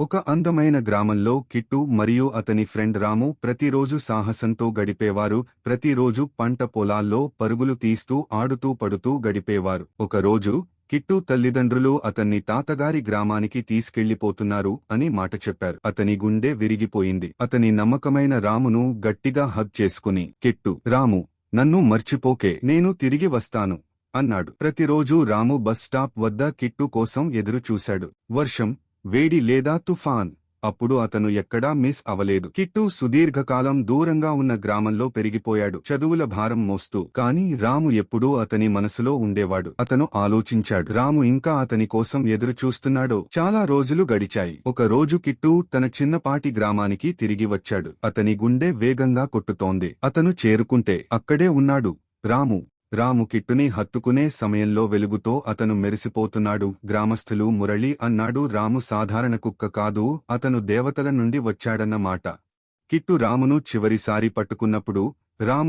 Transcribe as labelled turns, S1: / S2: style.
S1: ఒక అందమైన గ్రామంలో కిట్టు మరియు అతని ఫ్రెండ్ రాము ప్రతిరోజు సాహసంతో గడిపేవారు. ప్రతిరోజు పంట పొలాల్లో పరుగులు తీస్తూ ఆడుతూ పడుతూ గడిపేవారు. ఒకరోజు కిట్టు తల్లిదండ్రులు అతన్ని తాతగారి గ్రామానికి తీసుకెళ్లిపోతున్నారు అని మాట చెప్పారు. అతని గుండె విరిగిపోయింది. అతని నమ్మకమైన రామును గట్టిగా హగ్ చేసుకుని, కిట్టు, రాము, నన్ను మర్చిపోకే, నేను తిరిగి వస్తాను అన్నాడు. ప్రతిరోజూ రాము బస్ స్టాప్ వద్ద కిట్టు కోసం ఎదురు చూశాడు. వర్షం, వేడి లేదా తుఫాన్, అప్పుడు అతను ఎక్కడా మిస్ అవలేదు. కిట్టు సుదీర్ఘకాలం దూరంగా ఉన్న గ్రామంలో పెరిగిపోయాడు, చదువుల భారం మోస్తూ. కాని రాము ఎప్పుడూ అతని మనసులో ఉండేవాడు. అతను ఆలోచించాడు, రాము ఇంకా అతని కోసం ఎదురు చూస్తున్నాడో. చాలా రోజులు గడిచాయి. ఒక రోజు కిట్టు తన చిన్నపాటి గ్రామానికి తిరిగి వచ్చాడు. అతని గుండె వేగంగా కొట్టుతోంది. అతను చేరుకుంటే అక్కడే ఉన్నాడు రాము. రాము కిట్టుని హత్తుకునే సమయంలో వెలుగుతో అతను మెరిసిపోతున్నాడు. గ్రామస్థులు మురళి అన్నాడు, రాము సాధారణ కుక్క కాదు, అతను దేవతల నుండి వచ్చాడన్న మాట. కిట్టు రామును చివరిసారి పట్టుకున్నప్పుడు రాము